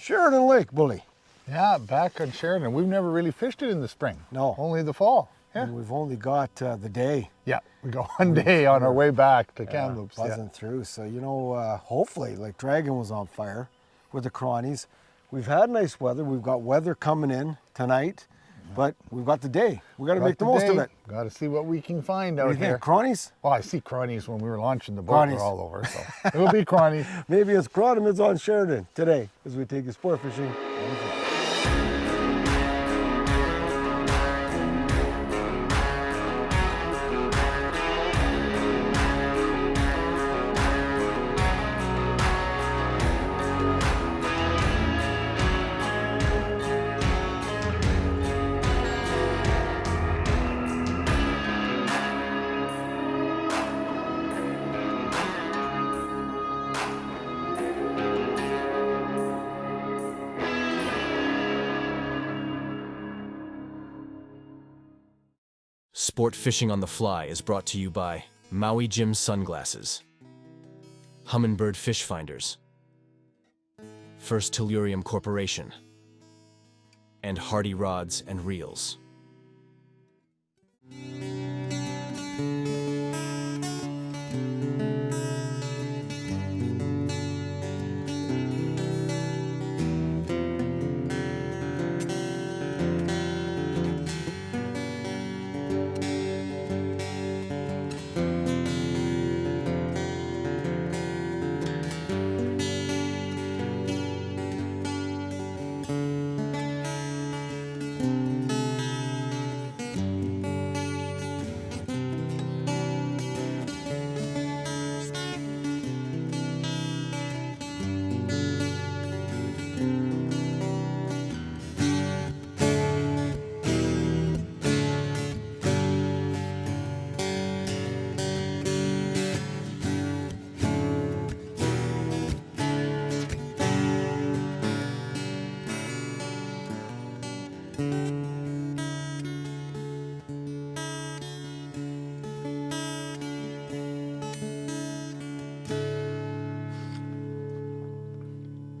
Sheridan Lake bully. Yeah, back on Sheridan. We've never really fished it in the spring. No. Only the fall. Yeah. And we've only got the day. Yeah, we go one day on our way back to Kamloops. Buzzing through. So, you know, hopefully, like Dragon was on fire with the crawnies. We've had nice weather. We've got weather coming in tonight, but we've got the day. We got to make the most of it. Got to see what we can find What do out you think? here. Crawnies? Well, I see crawnies when we were launching the boat. Crawnies. They're all over, so it'll be crawnies. Maybe it's Chironomids on Sheridan today as we take you sport fishing. Sport Fishing on the Fly is brought to you by Maui Jim Sunglasses, Humminbird Fish Finders, First Tellurium Corporation, and Hardy Rods and Reels.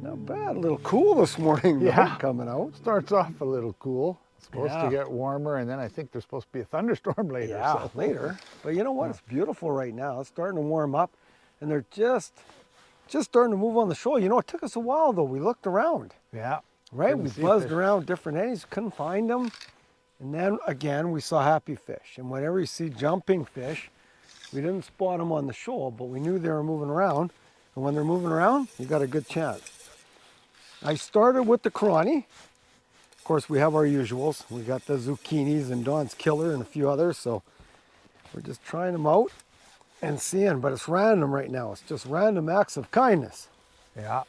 Not bad. A little cool this morning. Yeah. Coming out. Starts off a little cool. It's supposed Yeah. to get warmer, and then I think there's supposed to be a thunderstorm later. Yeah, so. later. But you know what? It's beautiful right now. It's starting to warm up, and they're just starting to move on the shoal. You know, it took us a while though. We looked around, Yeah. right? Couldn't We see buzzed fish. around different eddies, couldn't find them, and then again we saw happy fish. And whenever you see jumping fish, we didn't spot them on the shoal, but we knew they were moving around. And when they're moving around, you got a good chance. I started with the crawny. Of course, we have our usuals. We got the zucchinis and Don's Killer and a few others. So we're just trying them out and seeing, but it's random right now. It's just random acts of kindness. Yeah.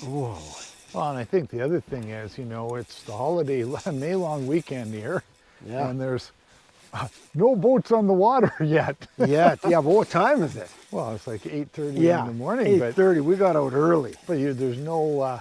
Whoa. Well, and I think the other thing is, you know, it's the holiday May long weekend here, Yeah. and there's no boats on the water yet. Yeah, but what time is it? Well, it's like 8:30 Yeah, in the morning, 8:30. We got out early. but there's no,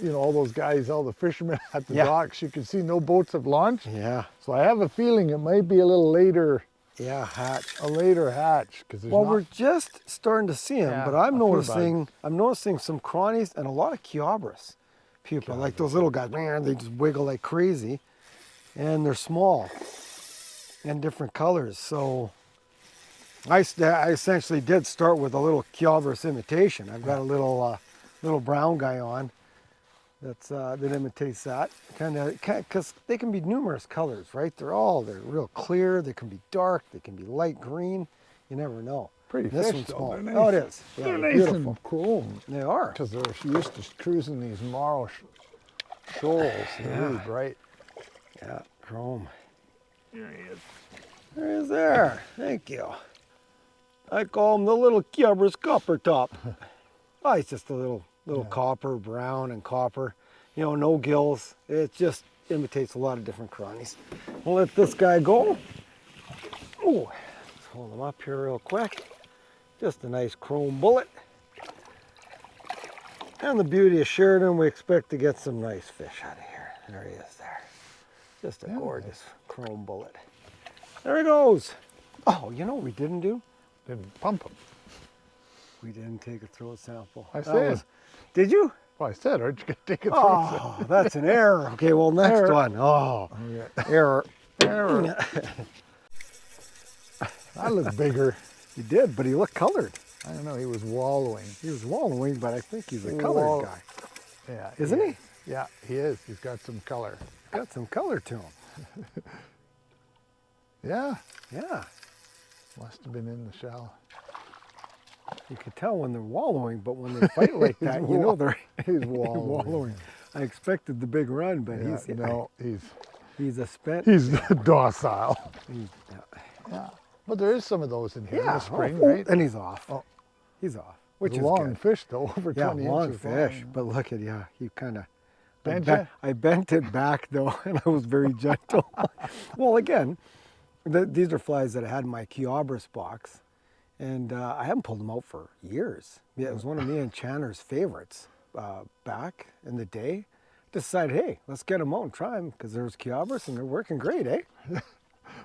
you know, all those guys, all the fishermen at the Yeah. docks. You can see no boats have launched. Yeah, So I have a feeling it might be a little later, yeah, hatch. a later hatch, because there's Well, not. we're just starting to see them, Yeah, but I'm a few noticing some crawnies and a lot of chiabras. People like those little guys, man, they just wiggle like crazy, and they're small and different colors. So I essentially did start with a little chiabras imitation. I've got a little brown guy on that imitates that because they can be numerous colors, right? They're real clear. They can be dark. They can be light green. You never know. Pretty This fish, one's though. small. They're nice. Oh, it is. Yeah, They're they're nice beautiful. and chrome, They are. because they're used to cruising these marl shoals. They're really Yeah. bright. Yeah, chrome. There he is. There he is there. Thank you. I call him the little chiabras copper top. Oh, he's just a little copper, brown and copper. You know, no gills. It just imitates a lot of different crawnies. We'll let this guy go. Oh, let's hold him up here real quick. Just a nice chrome bullet. And the beauty of Sheridan, we expect to get some nice fish out of here. There he is there. Just a gorgeous chrome bullet. There he goes. Oh, you know what we didn't do? Didn't pump them. We didn't take a throat sample. I That said. Did you? Well, I said, aren't you going to take it through? Oh, that's an error. Okay, well, next Error. one. Oh, Okay. error. Error. I look bigger. He did, but he looked colored. I don't know, he was wallowing. He was wallowing, but I think he's a colored guy. Yeah. Isn't he? Yeah, he is. He's got some color. Got some color to him. Yeah. Yeah. Must have been in the shell. You could tell when they're wallowing, but when they fight like that, you know they're He's wallowing. I expected the big run, but Yeah, he's a spent. he's docile. Yeah. Yeah. But there is some of those in here in the spring, oh, right? and he's off. Oh. He's off, which It's is a long good. fish though, over 20 long inches fish. long. But look at you kind of. Bent ya? I bent it back though, and I was very gentle. Well, again, these are flies that I had in my Chironomid box, and I haven't pulled them out for years. Yeah, it was one of me and Channer's favorites back in the day. Decided, hey, let's get them out and try them because there's Chironomid and they're working great, eh?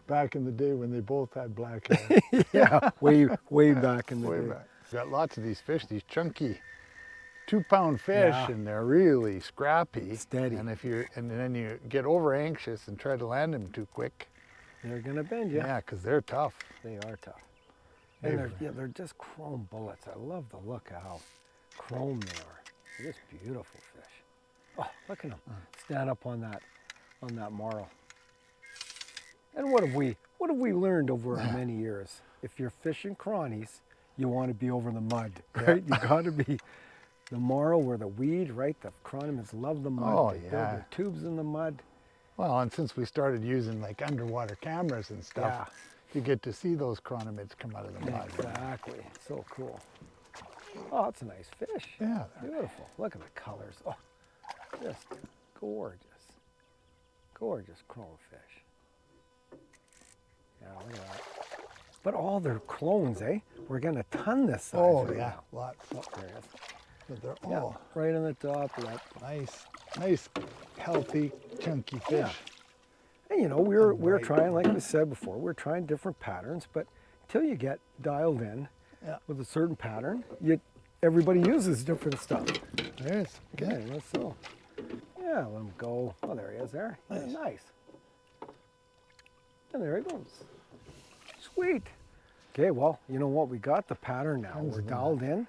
Back in the day when they both had black hair. Yeah, way back in the Way day. back. Got lots of these fish, these chunky 2-pound fish, Yeah. and they're really scrappy. Steady. And then you get over anxious and try to land them too quick. They're gonna bend you. Yeah, because they're tough. They are tough. And they're just chrome bullets. I love the look of how chrome they are. They're just beautiful fish. Oh, look at them stand up on that marl. And what have we learned over many years? If you're fishing chronies, you want to be over the mud, right? You got to be the marl where the weed, right? The chironomids love the mud. Oh, They build yeah. their tubes in the mud. Well, and since we started using like underwater cameras and stuff, you get to see those chironomids come out of the mud. Exactly. So cool. Oh, that's a nice fish. Yeah. Beautiful. Look at the colors. Oh, just gorgeous. Gorgeous chrome fish. Yeah, look at that. But all their clones, eh? We're getting a ton this size. Oh, right yeah, now. lots. Oh, there it is. But they're Yeah, all right on the top. Yep. nice, healthy, chunky fish. Yeah. And you know, we're trying, like we said before, we're trying different patterns, but until you get dialed in with a certain pattern, everybody uses different stuff. There's Okay, let's so. Yeah, let him go. Oh, there he is there. Yeah, nice. And there he goes. Sweet. Okay, well, you know what? We got the pattern now. We're dialed in.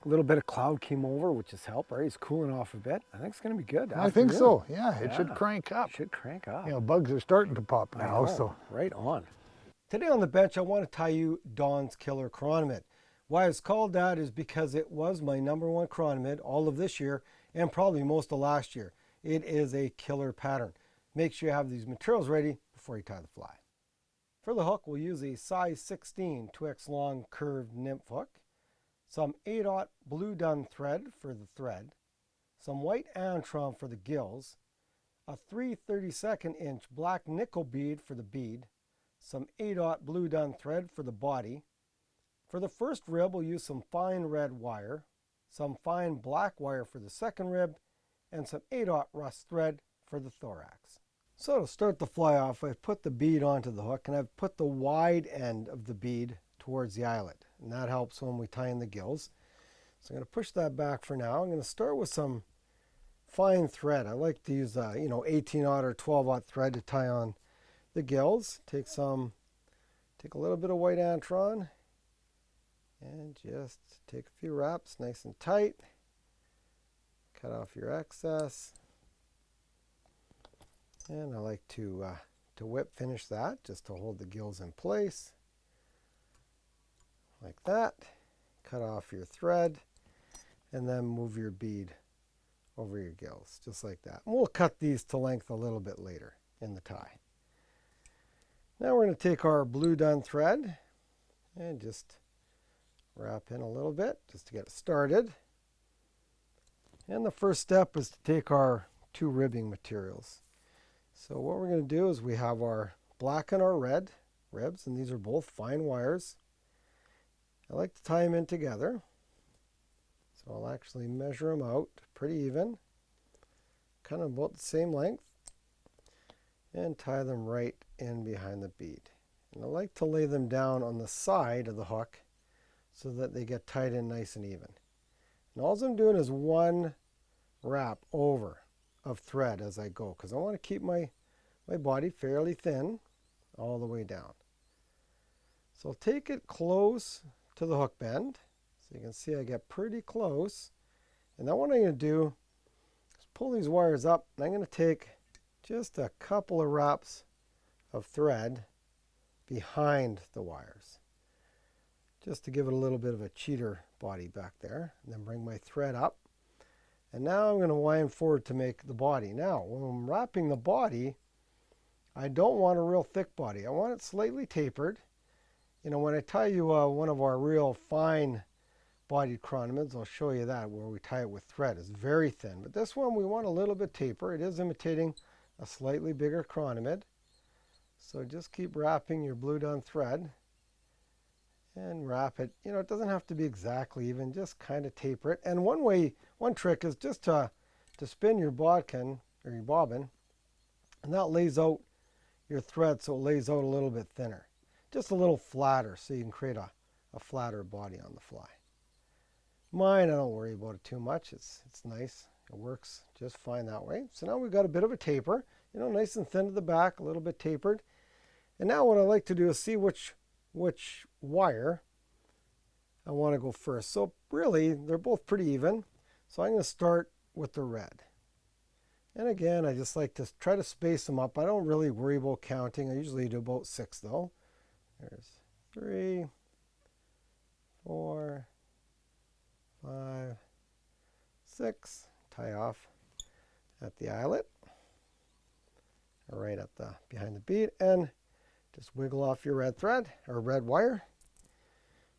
A little bit of cloud came over, which has helped, right? He's cooling off a bit. I think it's going to be good. I think so. Yeah, it should crank up. Should crank up. You know, bugs are starting to pop I now, know, so. right on. Today on the bench, I want to tie you Don's Killer Chironomid. Why it's called that is because it was my #1 chironomid all of this year and probably most of last year. It is a killer pattern. Make sure you have these materials ready before you tie the fly. For the hook, we'll use a size 16 2x long curved nymph hook, some 8/0 blue dun thread for the thread, some white antron for the gills, a 3/32 inch black nickel bead for the bead, some 8/0 blue dun thread for the body. For the first rib, we'll use some fine red wire, some fine black wire for the second rib, and some 8/0 rust thread for the thorax. So to start the fly off, I've put the bead onto the hook and I've put the wide end of the bead towards the eyelet. And that helps when we tie in the gills. So I'm going to push that back for now. I'm going to start with some fine thread. I like to use 18/0 or 12/0 thread to tie on the gills. Take a little bit of white antron and just take a few wraps nice and tight. Cut off your excess. And I like to whip finish that just to hold the gills in place. Like that. Cut off your thread and then move your bead over your gills, just like that. And we'll cut these to length a little bit later in the tie. Now we're going to take our blue dun thread and just wrap in a little bit just to get it started. And the first step is to take our 2 ribbing materials. So what we're going to do is we have our black and our red ribs, and these are both fine wires. I like to tie them in together. So I'll actually measure them out pretty even, kind of about the same length, and tie them right in behind the bead. And I like to lay them down on the side of the hook so that they get tied in nice and even. And all I'm doing is one wrap over of thread as I go, because I want to keep my body fairly thin all the way down. So I'll take it close to the hook bend. So you can see I get pretty close. And then what I'm going to do is pull these wires up, and I'm going to take just a couple of wraps of thread behind the wires, just to give it a little bit of a cheater body back there, and then bring my thread up. And now I'm going to wind forward to make the body. Now, when I'm wrapping the body, I don't want a real thick body. I want it slightly tapered. You know, when I tie you one of our real fine bodied chironomids, I'll show you that, where we tie it with thread. It's very thin. But this one, we want a little bit taper. It is imitating a slightly bigger chironomid. So just keep wrapping your blue dun thread and wrap it. You know, it doesn't have to be exactly even, just kind of taper it. And one trick is just to spin your bodkin or your bobbin, and that lays out your thread so it lays out a little bit thinner. Just a little flatter, so you can create a flatter body on the fly. Mine, I don't worry about it too much. It's nice. It works just fine that way. So now we've got a bit of a taper, you know, nice and thin to the back, a little bit tapered. And now what I like to do is see which wire I want to go first. So really, they're both pretty even. So I'm going to start with the red. And again, I just like to try to space them up. I don't really worry about counting. I usually do about 6 though. There's 3, 4, 5, 6. Tie off at the eyelet, right at the behind the bead, and just wiggle off your red thread or red wire.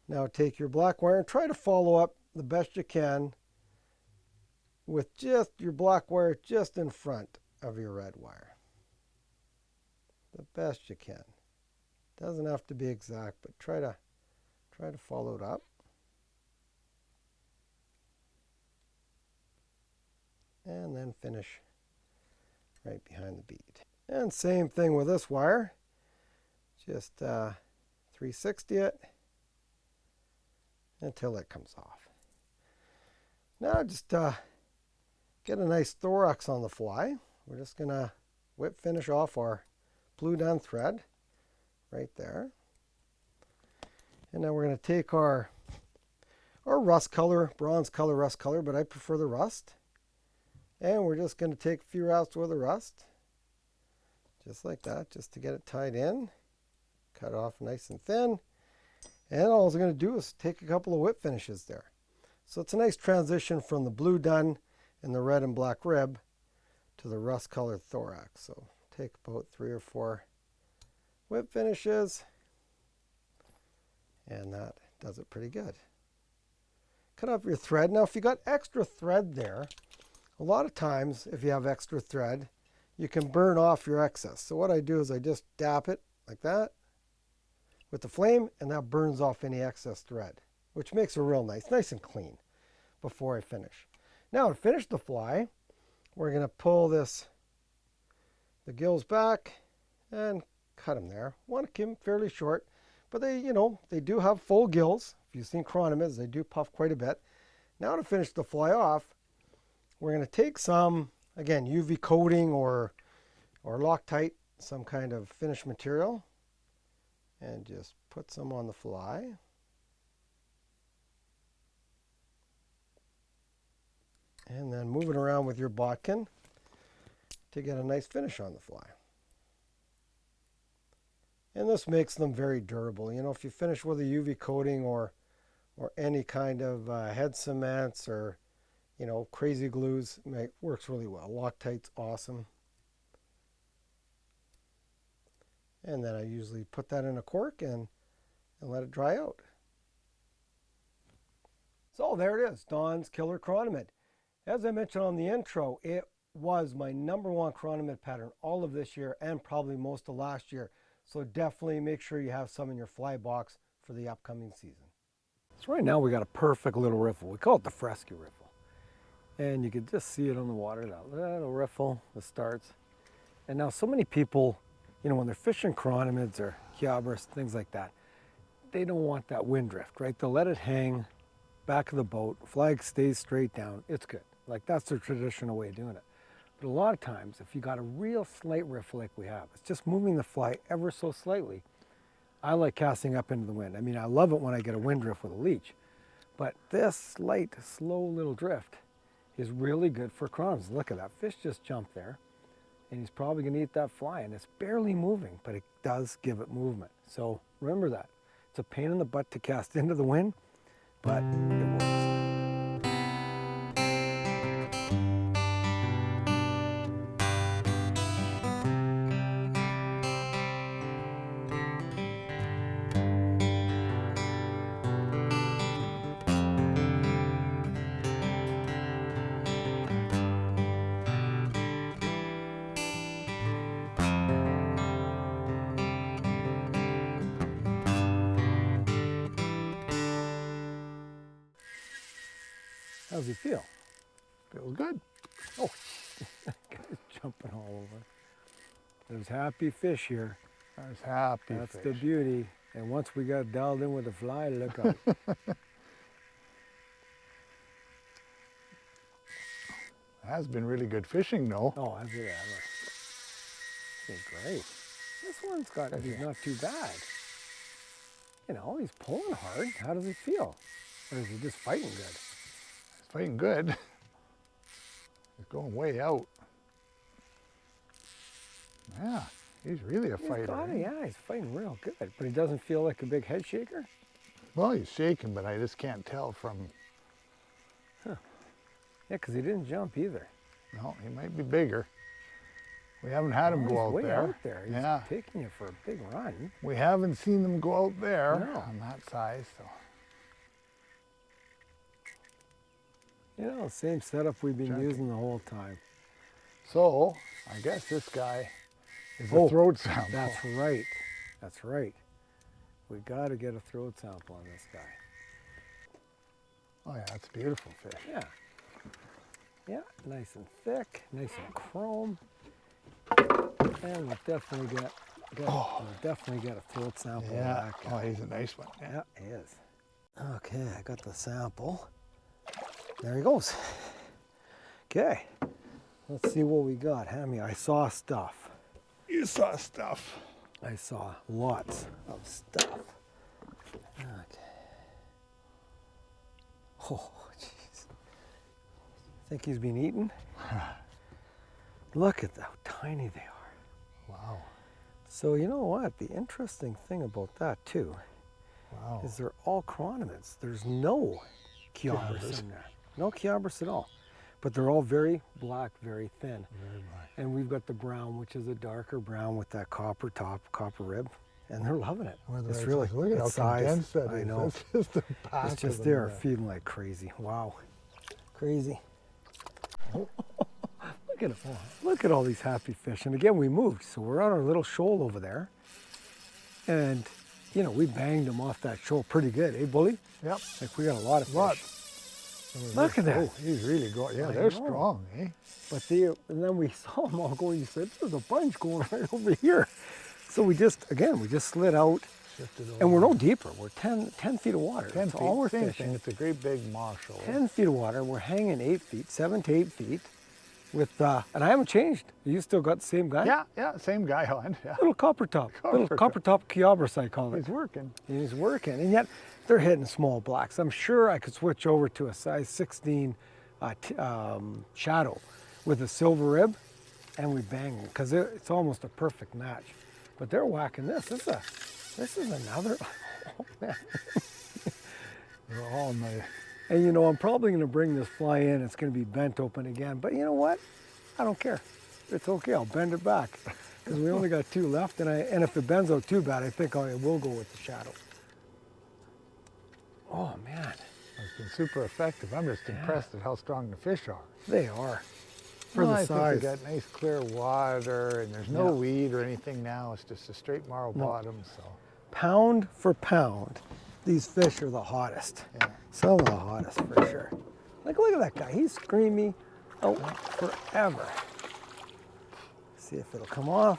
Now take your black wire and try to follow up the best you can with just your black wire just in front of your red wire. The best you can. Doesn't have to be exact, but try to follow it up. And then finish right behind the bead. And same thing with this wire. Just 360 it until it comes off. Now just get a nice thorax on the fly. We're just going to whip finish off our blue dun thread right there. And now we're going to take our rust color, bronze color, rust color, but I prefer the rust. And we're just going to take a few wraps with the rust, just like that, just to get it tied in. Cut off nice and thin. And all I'm going to do is take a couple of whip finishes there. So it's a nice transition from the blue dun and the red and black rib to the rust colored thorax. So take about 3 or 4 whip finishes, and that does it pretty good. Cut off your thread. Now if you got extra thread there, a lot of times if you have extra thread, you can burn off your excess. So what I do is I just dap it like that with the flame, and that burns off any excess thread, which makes it real nice and clean before I finish. Now to finish the fly, we're going to pull the gills back and cut them there. Want to keep them fairly short, but they do have full gills. If you've seen chironomids, they do puff quite a bit. Now to finish the fly off, we're going to take some, again, UV coating or Loctite, some kind of finish material, and just put some on the fly. And then move it around with your bodkin to get a nice finish on the fly. And this makes them very durable. You know, if you finish with a UV coating or any kind of head cements or, you know, crazy glues, works really well. Loctite's awesome. And then I usually put that in a cork and let it dry out. So there it is, Don's Killer Chironomid. As I mentioned on the intro, it was my #1 chironomid pattern all of this year and probably most of last year. So definitely make sure you have some in your fly box for the upcoming season. So right now we got a perfect little riffle. We call it the Freschi riffle. And you can just see it on the water, that little riffle that starts. And now so many people, you know, when they're fishing chironomids or chiabras, things like that, they don't want that wind drift, right? They'll let it hang back of the boat, flag stays straight down, it's good. Like that's their traditional way of doing it. But a lot of times, if you got a real slight riff like we have, it's just moving the fly ever so slightly. I like casting up into the wind. I mean, I love it when I get a wind drift with a leech, but this slight, slow little drift is really good for chironomids. Look at that fish just jumped there, and he's probably gonna eat that fly, and it's barely moving, but it does give it movement. So remember that. It's a pain in the butt to cast into the wind, but it works. How's he feel? Feels good. Oh, guy's jumping all over. There's happy fish here. There's happy That's fish. the beauty. And once we got dialed in with the fly, look out. Has been really good fishing though. Oh, I see that. He's great. This one's got, he's not too bad. You know, he's pulling hard. How does he feel? Or is he just fighting good? He's fighting good. He's going way out. Yeah, he's really a fighter. Yeah, he's fighting real good. But he doesn't feel like a big head shaker? Well, he's shaking, but I just can't tell from... Yeah, because he didn't jump either. No, he might be bigger. We haven't had him go out way there. Out there. He's yeah, taking you for a big run. we haven't seen them go out there No. on that size. So. You know, same setup we've been using the whole time. So, I guess this guy is a throat sample. That's right. That's right. We got to get a throat sample on this guy. Oh yeah, that's a beautiful fish. Yeah. Yeah, nice and thick, nice and chrome. And we'll definitely get a throat sample Yeah. of that guy. Oh, he's a nice one. Yeah, he is. Okay, I got the sample. There he goes. Okay, let's see what we got. Hammy, I saw stuff. You saw stuff. I saw lots of stuff. Okay. Oh, jeez. Think he's been eaten? Look at how tiny they are. Wow. So you know what? The interesting thing about that too Wow. is they're all chironomids. There's no chiabris in there. No chiabris at all. But they're all very black, very thin. Very black. And we've got the brown, which is a darker brown with that copper top, copper rib. And they're loving it. It's really, look at how it's size. condensed that I is. know. That's just the back It's of just them they're there. feeding like crazy. Wow. Crazy. Look at it. Look at all these happy fish. And again, we moved. So we're on our little shoal over there. And, you know, we banged them off that shoal pretty good, eh, Bully? Yep. Like we got a lot of fish. Lots. Look at that. Oh, he's really going. Yeah, I they're know. strong, eh? But and then we saw them all going, you said, there's a bunch going right over here. So we just slid out. Shifted over. And we're no deeper. We're 10 feet of water. 10 That's feet. all we're Same fishing. thing. It's a great big marshal. 10 feet of water. We're hanging 8 feet, 7 to 8 feet. With and I haven't changed. You still got the same guy? Yeah, same guy on. Yeah. Little copper top. Little copper top chiabris, I call it. He's working. He's working. And yet they're hitting small blacks. I'm sure I could switch over to a size 16 shadow with a silver rib and we bang them because it's almost a perfect match. But they're whacking this. This is another. Oh, man. They're all nice. And you know, I'm probably going to bring this fly in. It's going to be bent open again. But you know what? I don't care. It's okay. I'll bend it back because we only got 2 left. And if it bends out too bad, I think I will go with the shadow. Oh, man. It's been super effective. I'm just impressed at how strong the fish are. They are. For Well, the I size. think they got nice clear water and there's no weed or anything now. It's just a straight marl bottom. So Pound for pound, these fish are the hottest. Yeah. Some of the hottest for sure. Like, look at that guy. He's screaming out forever. See if it'll come off.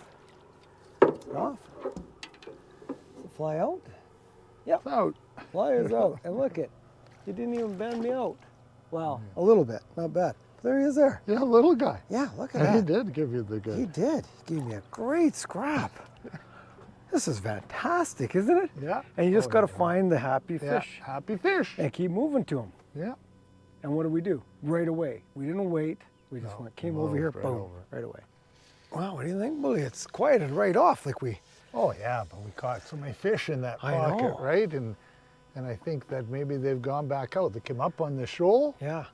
Is it off? Does it fly out? Yep. it's out. Fly is out. And look it. You didn't even bend me out. Well, a little bit. Not bad. There he is there. Yeah, little guy. Yeah, look at And he that. did give you the good. He did. He gave me a great scrap. This is fantastic, isn't it? Yeah. And you just Oh, got to yeah. find the happy Yeah, fish happy fish. and keep moving to them. Yeah. And what do? Right away. We didn't wait. We just came over here, moved right boom, over. right away. Wow, what do you think, Billy? It's quieted right off like we... Oh yeah, but we caught so many fish in that I pocket, know. right? And I think that maybe they've gone back out. They came up on the shoal, Yeah.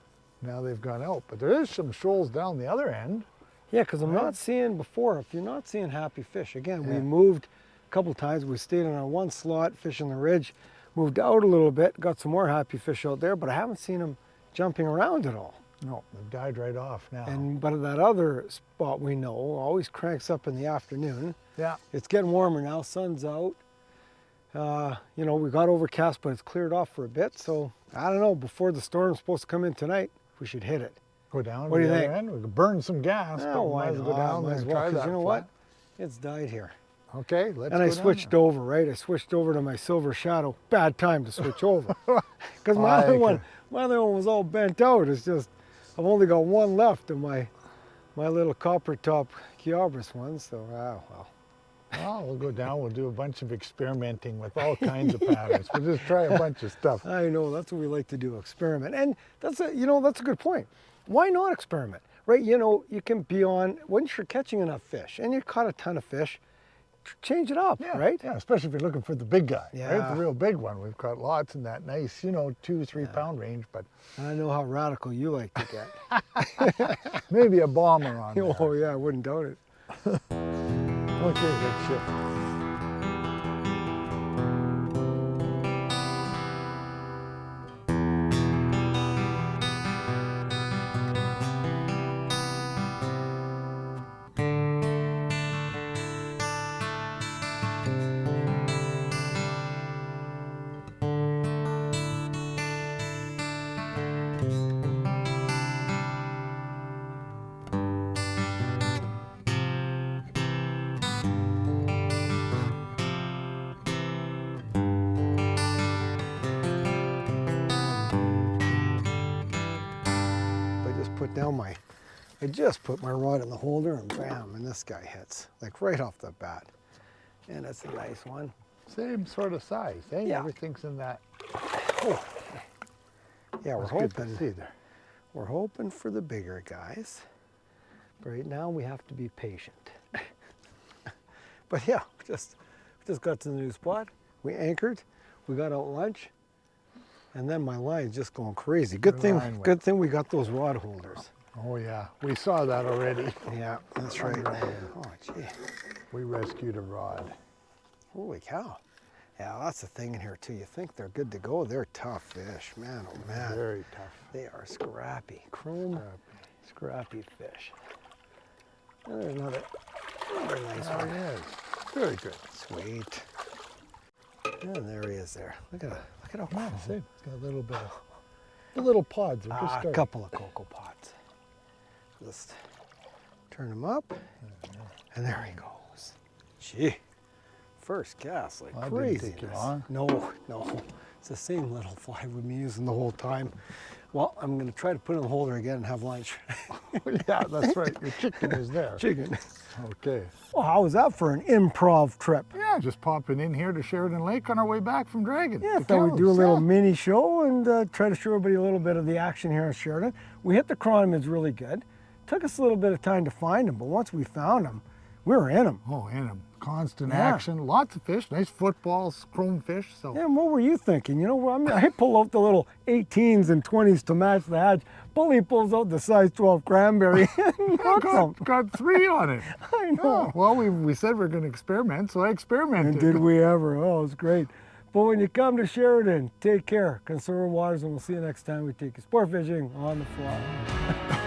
now they've gone out. But there is some shoals down the other end. Yeah, because I'm not seeing before, if you're not seeing happy fish, again, we Yeah. moved a couple times. We stayed on our one slot, fishing the ridge, moved out a little bit, got some more happy fish out there, but I haven't seen them jumping around at all. No, they've died right off now. But at that other spot we know always cranks up in the afternoon. yeah, It's getting warmer now, sun's out. You know, we got overcast, but it's cleared off for a bit. So I don't know, before the storm's supposed to come in tonight, we should hit it. go down What to do the you other think? end. We could burn some gas, Oh, but we why might as well go not? down Might there as and well, try 'cause that you know flat. what? It's died here. Okay, let's And go I down switched there. over, right? I switched over to my Silver Shadow. Bad time to switch over. Because my I other can- one was all bent out. It's just, I've only got one left of my little copper top Chironomid one. So, well. Well, we'll go down, we'll do a bunch of experimenting with all kinds of patterns. We'll just try a bunch of stuff. I know, that's what we like to do, experiment. And that's a good point. Why not experiment? Right? You know, you can be on, once you're catching enough fish and you caught a ton of fish, change it up, Yeah, right? yeah, especially if you're looking for the big guy, right? Yeah. The real big one. We've caught lots in that nice, 2-3 pound range, but I know how radical you like to get. maybe a bomber on there. Oh yeah, I wouldn't doubt it. Okay, let's shift. I just put my rod in the holder and bam, and this guy hits, like right off the bat. And it's a nice one. Same sort of size, eh? Yeah. Everything's in that. Oh. Yeah, we're That's good to hoping. see there. We're hoping for the bigger guys. But right now we have to be patient. But yeah, we just got to the new spot. We anchored, we got out lunch, and then my line's just going crazy. Good Your line thing we got those rod holders. Oh yeah, we saw that already. Yeah, that's right. Oh gee, We rescued a rod. holy cow. Yeah, that's the thing in here too. You think they're good to go, they're tough fish. Man, oh man. Very tough. They are scrappy. Chrome, scrappy fish. And there's another nice There one. he is. Very good. Sweet. And there he is there. Look at how cool. See, it's got a little bit of the little pods. Are just A starting. couple of cocoa pods. Just turn him up, and there he goes. Gee, first cast like Well, that crazy. didn't take you long. No, it's the same little fly we've been using the whole time. Well, I'm going to try to put it in the holder again and have lunch. Yeah, that's right. Your chicken is there. Chicken. Okay. Well, how was that for an improv trip? Yeah, just popping in here to Sheridan Lake on our way back from Dragon. Yeah, The thought we'd do a cows, little yeah. mini show and try to show everybody a little bit of the action here in Sheridan. We hit the Chironomids really good. Took us a little bit of time to find them, but once we found them, we were in them. Oh, and a constant Yeah. action. Lots of fish. Nice footballs, chrome fish. So Yeah, and what were you thinking? You know, I mean, I pull out the little 18s and 20s to match the hatch. Bully pulls out the size 12 cranberry and hooks them. got 3 on it. I know. Oh, well, we said we are going to experiment, so I experimented. And did we ever? Oh, it was great. But when you come to Sheridan, take care, conserve waters, and we'll see you next time we take you sport fishing on the fly.